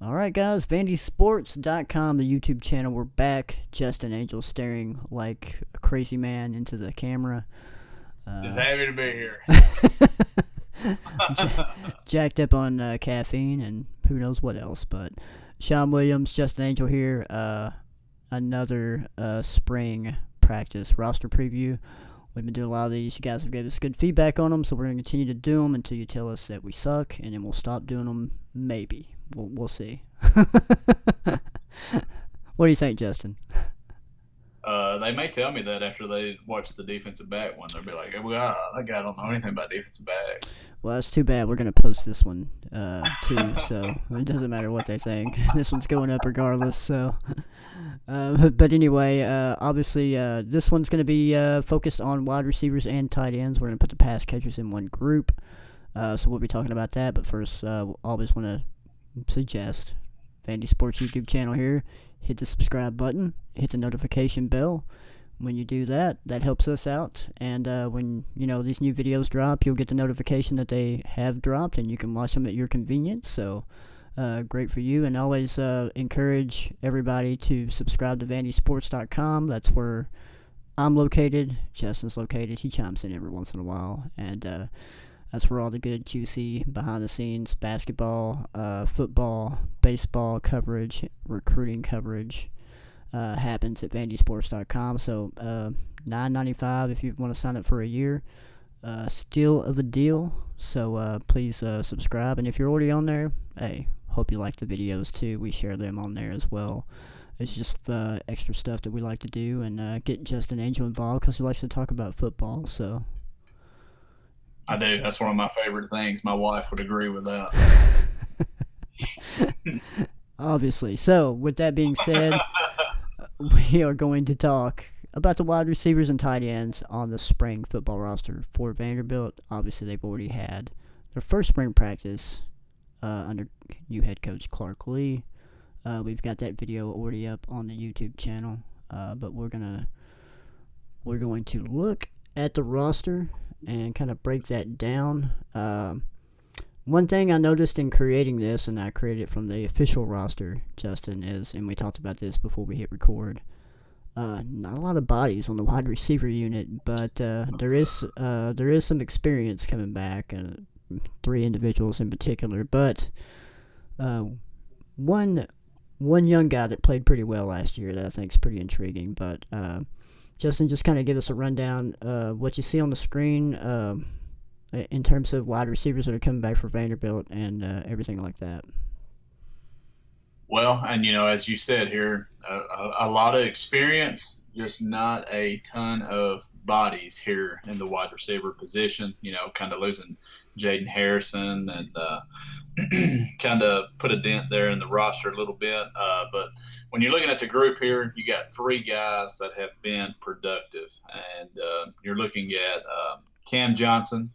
All right, guys, VandySports.com, the YouTube channel. We're back. Justin Angel staring like a crazy man into the camera. Just happy to be here. Jacked up on caffeine and who knows what else. But Sean Williams, Justin Angel here. Another spring practice roster preview. We've been doing a lot of these. You guys have given us good feedback on them, so we're going to continue to do them until you tell us that we suck, and then we'll stop doing them. Maybe. We'll see. What do you think, Justin? They may tell me that after they watch the defensive back one. They'll be like, well, that guy don't know anything about defensive backs. Well, that's too bad. We're going to post this one, too, so it doesn't matter what they think. This one's going up regardless, so... But anyway, obviously, this one's going to be focused on wide receivers and tight ends. We're going to put the pass catchers in one group, so we'll be talking about that. But first, always want to suggest Vandy Sports YouTube channel here. Hit the subscribe button, hit the notification bell. When you do that, that helps us out. And when these new videos drop, you'll get the notification that they have dropped, and you can watch them at your convenience. So. Great for you, and always encourage everybody to subscribe to VandySports.com. That's where I'm located. Justin's located. He chimes in every once in a while, and that's where all the good, juicy, behind-the-scenes basketball, football, baseball coverage, recruiting coverage happens at VandySports.com. So $9.95 if you want to sign up for a year. Still of a deal, so please subscribe. And if you're already on there, hey, hope you like the videos too. We share them on there as well. It's just extra stuff that we like to do, and get Justin Angel involved because he likes to talk about football. So I do. That's one of my favorite things. My wife would agree with that. Obviously. So with that being said, we are going to talk about the wide receivers and tight ends on the spring football roster for Vanderbilt. Obviously, they've already had their first spring practice under new head coach Clark Lea. We've got that video already up on the YouTube channel, but we're going to look at the roster and kind of break that down. One thing I noticed in creating this, and I created it from the official roster, Justin, is, and we talked about this before we hit record, not a lot of bodies on the wide receiver unit, but there is some experience coming back, 3 individuals in particular. But one young guy that played pretty well last year that I think is pretty intriguing. But Justin, just kind of give us a rundown what you see on the screen in terms of wide receivers that are coming back for Vanderbilt and everything like that. Well, and as you said here, a lot of experience, just not a ton of bodies here in the wide receiver position. Kind of losing Jaden Harrison and kind of put a dent there in the roster a little bit. But when you're looking at the group here, you got 3 guys that have been productive, and you're looking at Cam Johnson,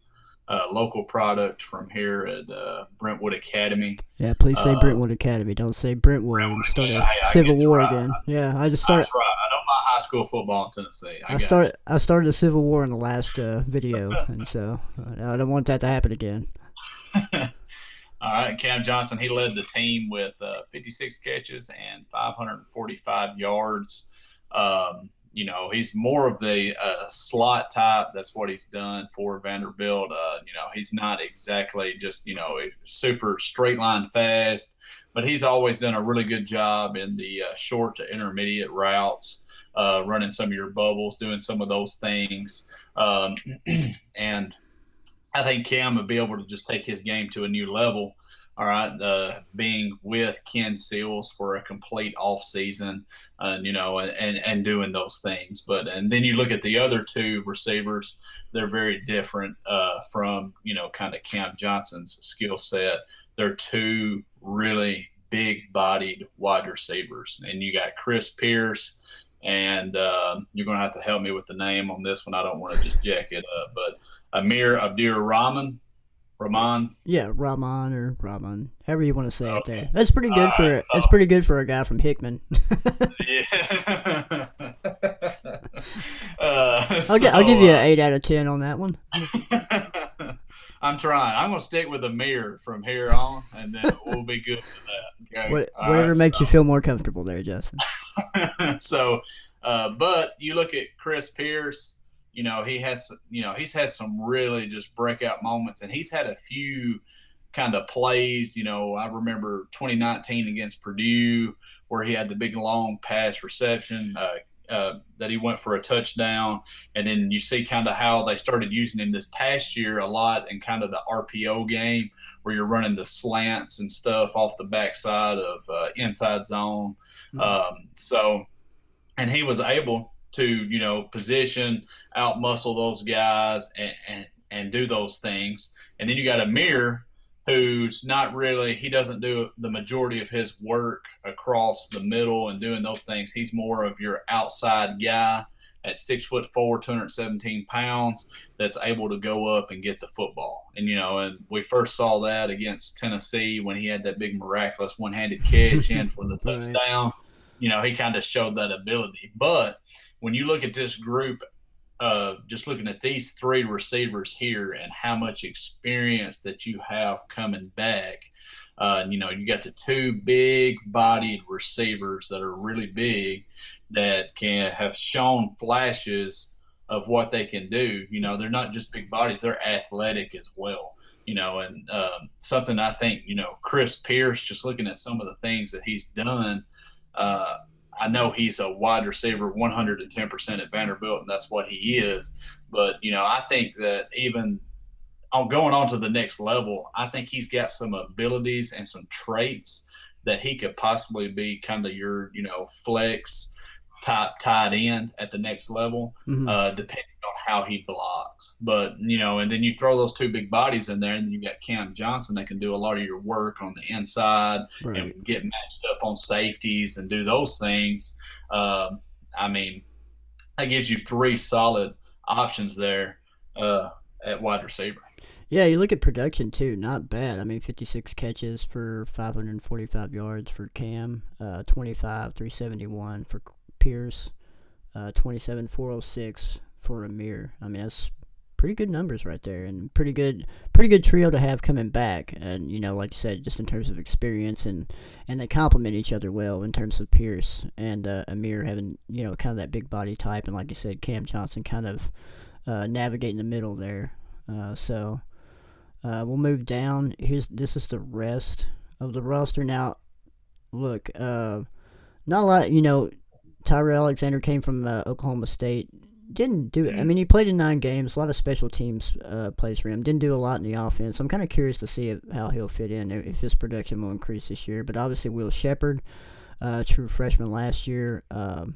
local product from here at Brentwood Academy. Yeah, please say Brentwood Academy. Don't say Brentwood. Start a civil war again. Yeah, I just started. That's right. I don't like high school football in Tennessee. I started a civil war in the last video, and so I don't want that to happen again. All right, Cam Johnson, he led the team with 56 catches and 545 yards. He's more of the slot type. That's what he's done for Vanderbilt. He's not exactly just, super straight line fast, but he's always done a really good job in the short to intermediate routes, running some of your bubbles, doing some of those things. And I think Cam would be able to just take his game to a new level. All right, being with Ken Seals for a complete off season, and doing those things. And then you look at the other 2 receivers; they're very different from kind of Cam Johnson's skill set. They're 2 really big-bodied wide receivers, and you got Chris Pierce, and you're going to have to help me with the name on this one. I don't want to just jack it up, but Amir Abdur-Rahman. Yeah, Rahman or Rahman, however you want to say it there. That's pretty good that's pretty good for a guy from Hickman. Yeah. I'll give you an 8 out of 10 on that one. I'm trying. I'm going to stick with Amir from here on, and then we'll be good with that. Okay. All Whatever right. makes you feel more comfortable there, Justin. So, but you look at Chris Pierce. He's had some really just breakout moments, and he's had a few kind of plays. I remember 2019 against Purdue where he had the big long pass reception that he went for a touchdown, and then you see kind of how they started using him this past year a lot in kind of the RPO game where you're running the slants and stuff off the backside of inside zone. Mhm. So, and he was able to, position, out muscle those guys and do those things. And then you got Amir, who's not really, he doesn't do the majority of his work across the middle and doing those things. He's more of your outside guy at 6'4", 217 pounds, that's able to go up and get the football. And we first saw that against Tennessee when he had that big miraculous one-handed catch in for the Right. touchdown. He kind of showed that ability. But when you look at this group, just looking at these three receivers here and how much experience that you have coming back, you got the two big-bodied receivers that are really big that can have shown flashes of what they can do. They're not just big bodies; they're athletic as well. And something I think, Chris Pierce, just looking at some of the things that he's done, uh, I know he's a wide receiver 110% at Vanderbilt, and that's what he is. But, I think that even on going on to the next level, I think he's got some abilities and some traits that he could possibly be kind of your, flex type tight end at the next level, Hmm. depending on how he blocks. But, and then you throw those two big bodies in there, and then you got Cam Johnson that can do a lot of your work on the inside and Right. get matched up on safeties and do those things. Um, I mean, that gives you three solid options there uh, at wide receiver. Yeah, you look at production too, not bad. I mean, 56 catches for 545 yards for Cam, 25 371 for Pierce, 27 406 for Amir. I mean, that's pretty good numbers right there, and pretty good trio to have coming back. And like you said, just in terms of experience, and they complement each other well in terms of Pierce and Amir having kind of that big body type, and like you said, Cam Johnson kind of navigating the middle there. We'll move down. This is the rest of the roster now. Look, not a lot. Tyrell Alexander came from Oklahoma State. Didn't do it. I Mm. mean, he played in 9 games. A lot of special teams plays for him. Didn't do a lot in the offense. I'm kind of curious to see how he'll fit in, if his production will increase this year. But obviously, Will Shepard, true freshman last year. I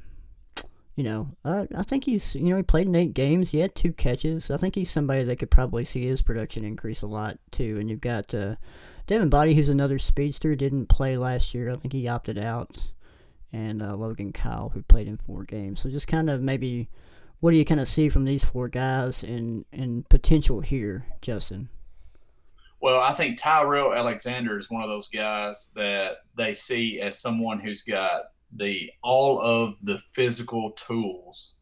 think he played in 8 games. He had 2 catches. I think he's somebody that could probably see his production increase a lot too. And you've got Devin Body, who's another speedster, didn't play last year. I think he opted out. And Logan Kyle, who played in 4 games. So just kind of maybe, what do you kind of see from these 4 guys and potential here, Justin? Well, I think Tyrell Alexander is one of those guys that they see as someone who's got the all of the physical tools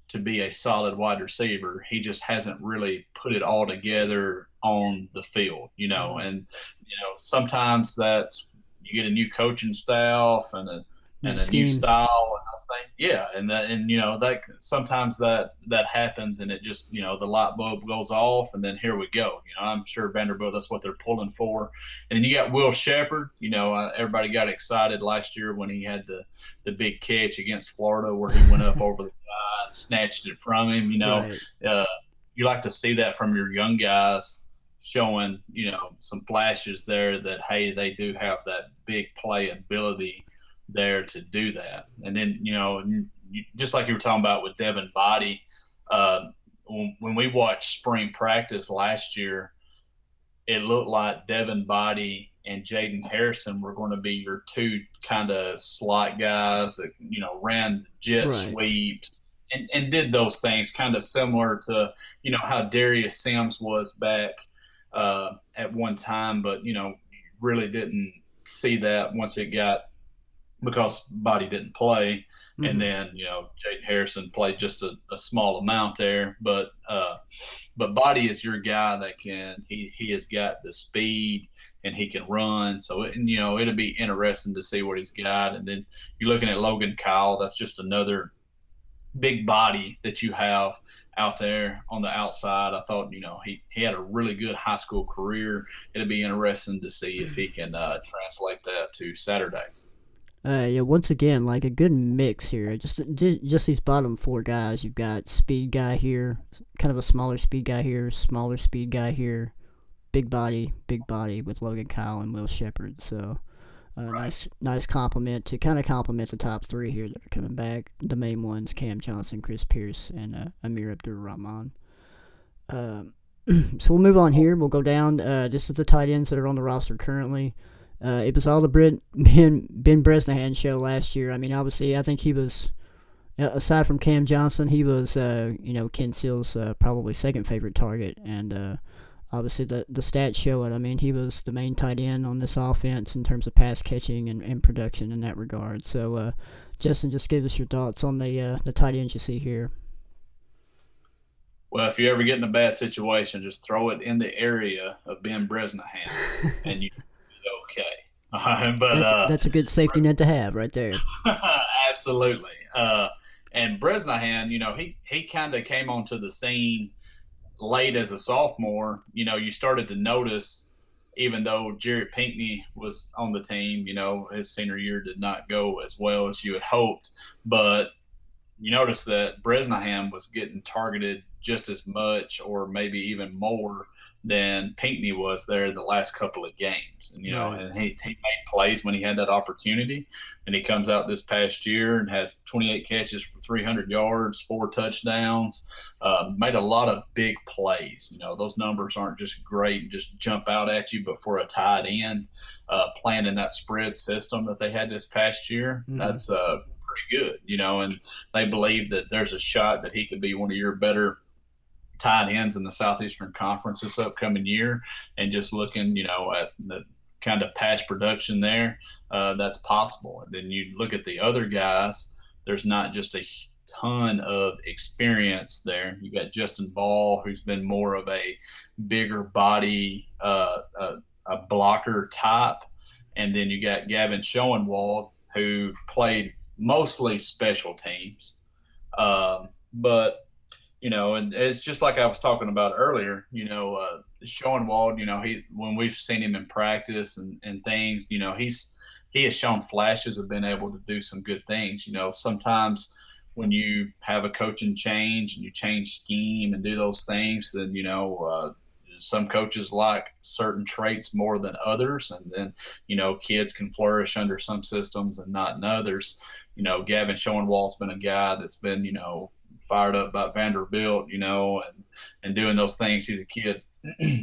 to be a solid wide receiver. He just hasn't really put it all together on the field, Mm-hmm. and sometimes that's you get a new coaching staff New and a new scheme. style and those things. Yeah, and that sometimes that happens and it just the light bulb goes off and then here we go. I'm sure Vanderbilt, that's what they're pulling for. And then you got Will Shepard. Everybody got excited last year when he had the big catch against Florida where he went up over the guy and snatched it from him. Right. Uh, you like to see that from your young guys showing some flashes there that hey, they do have that big play ability there to do that. And then just like you were talking about with Devin Body, when we watched spring practice last year, it looked like Devin Body and Jaden Harrison were going to be your two kind of slot guys that ran jet Right. sweeps and did those things kind of similar to how Darius Sims was back at one time, but really didn't see that once it got because Body didn't play, and Mm-hmm. then Jaden Harrison played just a small amount there. But Body is your guy that he has got the speed and he can run. So it'll be interesting to see what he's got. And then you're looking at Logan Kyle. That's just another big body that you have out there on the outside. I thought he had a really good high school career. It'll be interesting to see if he can translate that to Saturdays. Yeah, once again, like a good mix here. Just these bottom four guys. You've got speed guy here, kind of a smaller speed guy here, smaller speed guy here, big body with Logan Kyle and Will Shepard. So Right. nice compliment to kind of complement the top three here that are coming back. The main ones: Cam Johnson, Chris Pierce, and Amir Abdur Rahman. Um, so we'll move on here. We'll go down. This is the tight ends that are on the roster currently. It was all the Ben Bresnahan show last year. I mean, obviously, I think he was, aside from Cam Johnson, he was, Ken Seal's probably second favorite target. And obviously, the stats show it. I mean, he was the main tight end on this offense in terms of pass catching and production in that regard. So, Justin, just give us your thoughts on the tight ends you see here. Well, if you ever get in a bad situation, just throw it in the area of Ben Bresnahan, and you be okay. All right, but That's a good safety net to have right there. absolutely. And Bresnahan, he kind of came onto the scene late as a sophomore. You started to notice, even though Jarrett Pinkney was on the team, his senior year did not go as well as you had hoped. But you notice that Bresnahan was getting targeted just as much or maybe even more than Pinkney was there the last couple of games. And, Right. and he made plays when he had that opportunity. And he comes out this past year and has 28 catches for 300 yards, 4 touchdowns, made a lot of big plays. Those numbers aren't just great and just jump out at you, but for a tight end, playing in that spread system that they had this past year, Mm-hmm. that's pretty good, and they believe that there's a shot that he could be one of your better tight ends in the Southeastern Conference this upcoming year. And just looking, at the kind of past production there, that's possible. And then you look at the other guys, there's not just a ton of experience there. You got Justin Ball, who's been more of a bigger body, a blocker type. And then you got Gavin Schoenwald, who played mostly special teams. But and it's just like I was talking about earlier. Schoenwald, he when we've seen him in practice and things, he has shown flashes of being able to do some good things. Sometimes when you have a coaching change and you change scheme and do those things, then some coaches like certain traits more than others, and then kids can flourish under some systems and not in others. Gavin Schoenwald's been a guy that's been fired up by Vanderbilt, and doing those things. He's a kid,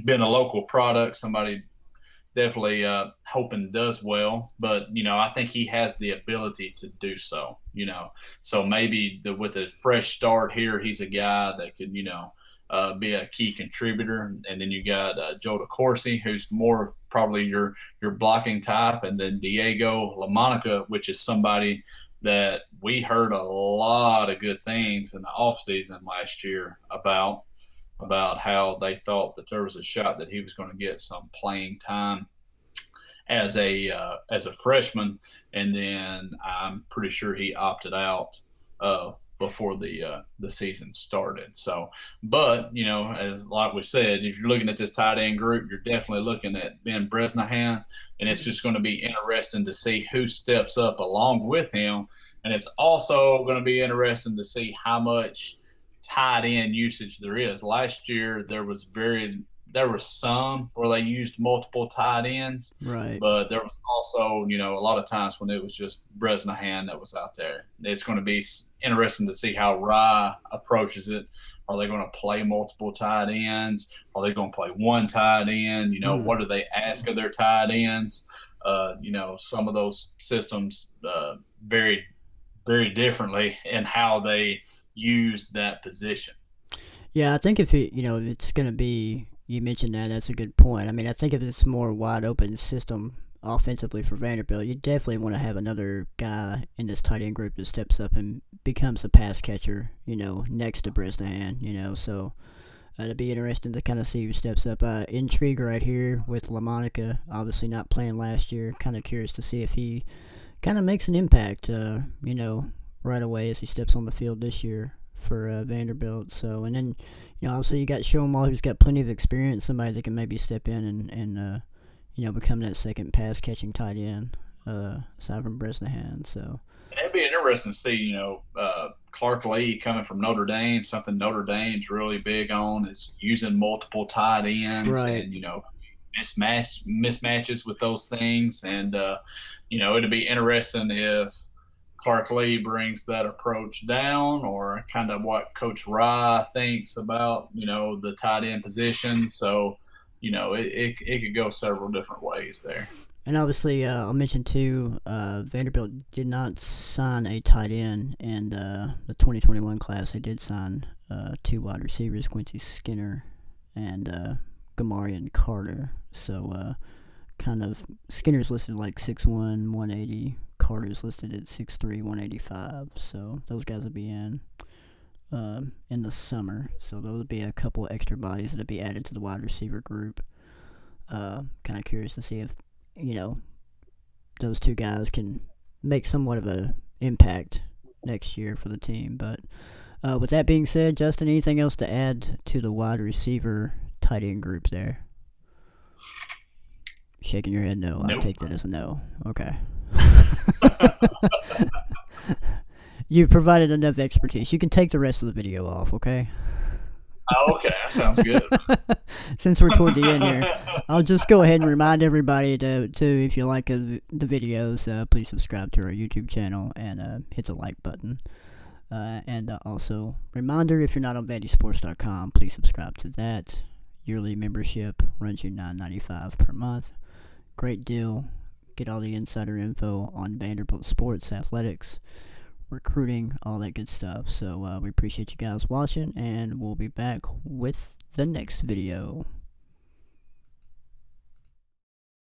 been a local product, somebody definitely hoping does well. But I think he has the ability to do so. So maybe with a fresh start here, he's a guy that could be a key contributor. And then you got Joe DeCourcy, who's more probably your blocking type, and then Diego LaMonica, which is somebody that we heard a lot of good things in the offseason last year about how they thought that there was a shot that he was going to get some playing time as a freshman, and then I'm pretty sure he opted out before the season started. So, but as like we said, if you're looking at this tight end group, you're definitely looking at Ben Bresnahan, and it's just going to be interesting to see who steps up along with him. And it's also going to be interesting to see how much tight end usage there is. Last year there was some where they used multiple tight ends, Right. but there was also a lot of times when it was just Bresnahan that was out there. It's going to be interesting to see how Rye approaches it. Are they going to play multiple tight ends? Are they going to play one tight end? Mm. What do they ask of their tight ends? Some of those systems very, very differently in how they use that position. Yeah, I think if it's gonna be, you mentioned that, that's a good point. I mean, I think if it's a more wide open system, offensively for Vanderbilt, you definitely want to have another guy in this tight end group that steps up and becomes a pass catcher, next to Bresnahan, so it'll be interesting to kind of see who steps up. Intrigue right here with LaMonica, obviously not playing last year. Kind of curious to see if he kind of makes an impact, right away as he steps on the field this year for Vanderbilt. So, and then, obviously you got Shomall, who's got plenty of experience, somebody that can maybe step in and become that second pass catching tight end, aside from Bresnahan. So It'd be interesting to see, Clark Lea coming from Notre Dame. Something Notre Dame's really big on is using multiple tight ends, right. and mismatches with those things. And it'd be interesting if Clark Lea brings that approach down, or kind of what Coach Rye thinks about the tight end position. So it could go several different ways there. And obviously, I'll mention too, Vanderbilt did not sign a tight end in the 2021 class. They did sign 2 wide receivers, Quincy Skinner and Gamarian Carter. So, kind of, Skinner's listed like 6'1", 180. Carter's listed at 6'3", 185. So, those guys will be in the summer. So, those would be a couple extra bodies that would be added to the wide receiver group. Kind of curious to see if those 2 guys can make somewhat of an impact next year for the team. But with that being said, Justin, anything else to add to the wide receiver tight end group there? Shaking your head no. Nope. I'll take that as a no. Okay. You provided enough expertise. You can take the rest of the video off, okay? Oh, okay, that sounds good. Since we're toward the end here, I'll just go ahead and remind everybody to if you like the videos, please subscribe to our YouTube channel and hit the like button. And also, reminder, if you're not on VandySports.com, please subscribe to that. Yearly membership runs you $9.95 per month. Great deal. Get all the insider info on Vanderbilt sports, athletics, recruiting, all that good stuff. So we appreciate you guys watching, and we'll be back with the next video.